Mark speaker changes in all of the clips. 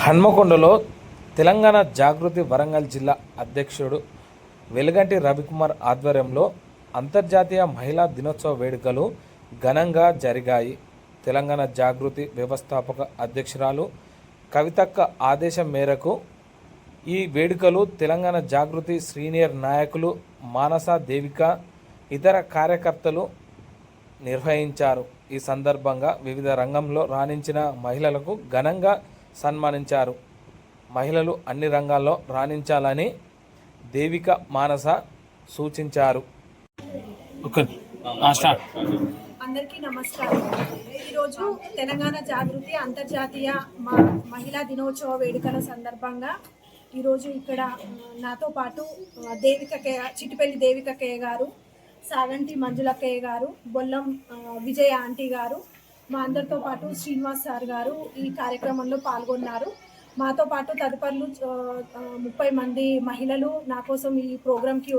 Speaker 1: హన్మకొండలో తెలంగాణ జాగృతి వరంగల్ జిల్లా అధ్యక్షుడు వెలుగంటి రవికుమార్ ఆధ్వర్యంలో అంతర్జాతీయ మహిళా దినోత్సవ వేడుకలు ఘనంగా జరిగాయి. తెలంగాణ జాగృతి వ్యవస్థాపక అధ్యక్షురాలు కవితక్క ఆదేశం మేరకు ఈ వేడుకలు తెలంగాణ జాగృతి సీనియర్ నాయకులు మానస దేవిక ఇతర కార్యకర్తలు నిర్వహించారు. ఈ సందర్భంగా వివిధ రంగంలో రాణించిన మహిళలకు ఘనంగా సన్మానించారు. మహిళలు అన్ని రంగాల్లో రాణించాలని దేవిక మానస సూచించారు.
Speaker 2: అందరికీ నమస్కారం. ఈరోజు తెలంగాణ జాగృతి అంతర్జాతీయ మహిళా దినోత్సవ వేడుకల సందర్భంగా ఈరోజు ఇక్కడ నాతో పాటు చిట్టిపల్లి దేవికక్కయ్య గారు, సాగంటి మంజులక్కయ్య గారు, బొల్లం విజయ ఆంటీ గారు, మా అందరితో పాటు శ్రీనివాస్ సార్ గారు ఈ కార్యక్రమంలో పాల్గొన్నారు. మాతో పాటు తదుపరులు 30 మంది మహిళలు నా కోసం ఈ ప్రోగ్రాంకి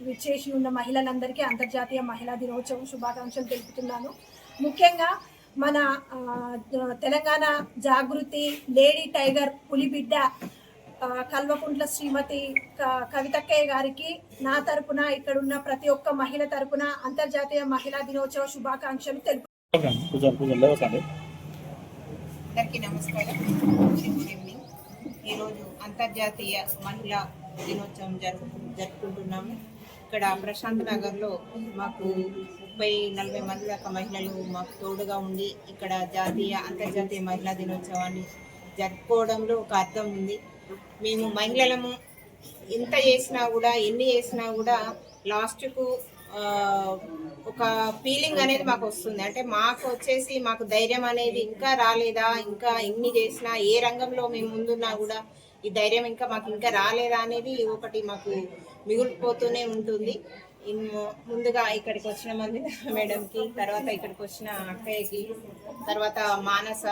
Speaker 2: విచ్చేసి ఉన్న మహిళలందరికీ అంతర్జాతీయ మహిళా దినోత్సవం శుభాకాంక్షలు తెలుపుతున్నాను. ముఖ్యంగా మన తెలంగాణ జాగృతి లేడీ టైగర్ పులిబిడ్డ కల్వకుంట్ల శ్రీమతి కవితక్కయ్య గారికి నా తరపున ఇక్కడున్న ప్రతి ఒక్క మహిళ తరపున అంతర్జాతీయ మహిళా దినోత్సవ శుభాకాంక్షలు తెలుపు.
Speaker 3: అందరికీ నమస్కారం. ఈరోజు అంతర్జాతీయ మహిళా దినోత్సవం జరుపుకుంటున్నాము. ఇక్కడ ప్రశాంత్ నగర్లో మాకు 30-40 మంది దాకా మహిళలు మాకు తోడుగా ఉండి ఇక్కడ అంతర్జాతీయ మహిళా దినోత్సవాన్ని జరుపుకోవడంలో ఒక అర్థం ఉంది. మేము మహిళలము ఎంత చేసినా కూడా ఎన్ని చేసినా కూడా లాస్ట్కు ఒక ఫీలింగ్ అనేది మాకు వస్తుంది. అంటే మాకు ధైర్యం అనేది ఇంకా రాలేదా, ఇంకా ఎన్ని చేసినా ఏ రంగంలో మేము ముందున్నా కూడా ఈ ధైర్యం మాకు ఇంకా రాలేదా అనేది ఒకటి మాకు మిగిలిపోతూనే ఉంటుంది. ముందుగా ఇక్కడికి వచ్చిన మంది మేడంకి, తర్వాత ఇక్కడికి వచ్చిన అక్కయ్యకి, తర్వాత మానస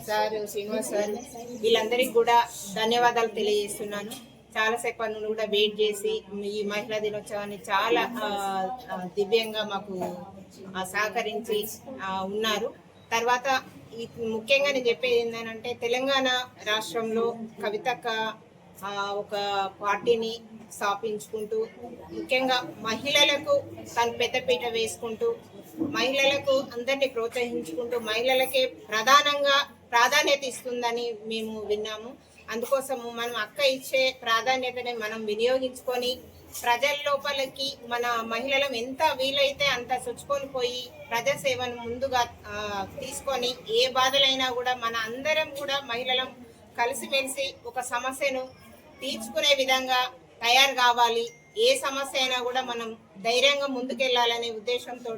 Speaker 3: సార్, శ్రీనివాస్ సార్, వీళ్ళందరికీ కూడా ధన్యవాదాలు తెలియజేస్తున్నాను. చాలాసేపు నుండి కూడా వెయిట్ చేసి ఈ మహిళా దినోత్సవాన్ని చాలా దివ్యంగా మాకు సహకరించి ఉన్నారు. తర్వాత ముఖ్యంగా నేను చెప్పేది ఏంటంటే తెలంగాణ రాష్ట్రంలో కవితక్క ఒక పార్టీని స్థాపించుకుంటూ ముఖ్యంగా మహిళలకు తను పెద్దపీట వేసుకుంటూ మహిళలకు అందరినీ ప్రోత్సహించుకుంటూ మహిళలకే ప్రధానంగా ప్రాధాన్యత ఇస్తుందని మేము విన్నాము. అందుకోసము మనం అక్క ఇచ్చే ప్రాధాన్యతని మనం వినియోగించుకొని ప్రజల లోపలికి మన మహిళలం ఎంత వీలైతే అంత చొచ్చుకొని పోయి ప్రజాసేవను ముందుగా తీసుకొని ఏ బాధలైనా కూడా మన అందరం కూడా మహిళలం కలిసిమెలిసి ఒక సమస్యను తీర్చుకునే విధంగా తయారు కావాలి. ఏ సమస్య అయినా కూడా మనం ధైర్యంగా ముందుకెళ్లాలనే ఉద్దేశంతో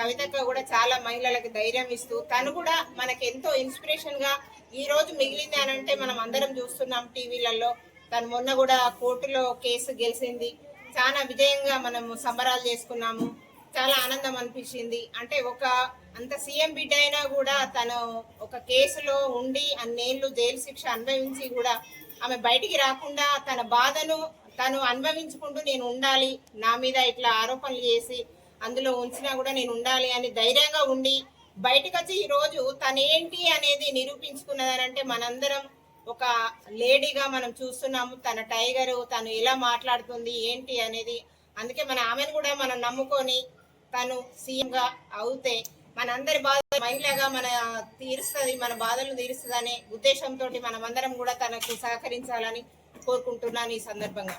Speaker 3: కవితక్క కూడా చాలా మహిళలకు ధైర్యం ఇస్తూ తను కూడా మనకు ఎంతో ఇన్స్పిరేషన్గా ఈ రోజు మిగిలింది అని అంటే మనం అందరం చూస్తున్నాం టీవీలలో. తను మొన్న కూడా కోర్టులో కేసు గెలిచింది. చాలా విజయంగా మనము సంబరాలు చేసుకున్నాము. చాలా ఆనందం అనిపించింది. అంటే అంత సీఎం బిడ్డ అయినా కూడా తను ఒక కేసులో ఉండి అన్నేళ్ళు జైలు శిక్ష అనుభవించి కూడా ఆమె బయటికి రాకుండా తన బాధను తను అనుభవించుకుంటూ నేను ఉండాలి, నా మీద ఇట్లా ఆరోపణలు చేసి అందులో ఉంచినా కూడా నేను ఉండాలి అని ధైర్యంగా ఉండి బయటకు వచ్చి ఈరోజు తనేంటి అనేది నిరూపించుకున్నదనంటే మనందరం ఒక లేడీగా మనం చూస్తున్నాము. తన టైగరు తను ఎలా మాట్లాడుతుంది ఏంటి అనేది. అందుకే ఆమెను కూడా మనం నమ్ముకొని తను సీఎంగా అవుతే మనందరి బాధ మహిళగా మన బాధలను తీరుస్తుంది అనే ఉద్దేశంతో మనమందరం కూడా తనకు సహకరించాలని కోరుకుంటున్నాను ఈ సందర్భంగా.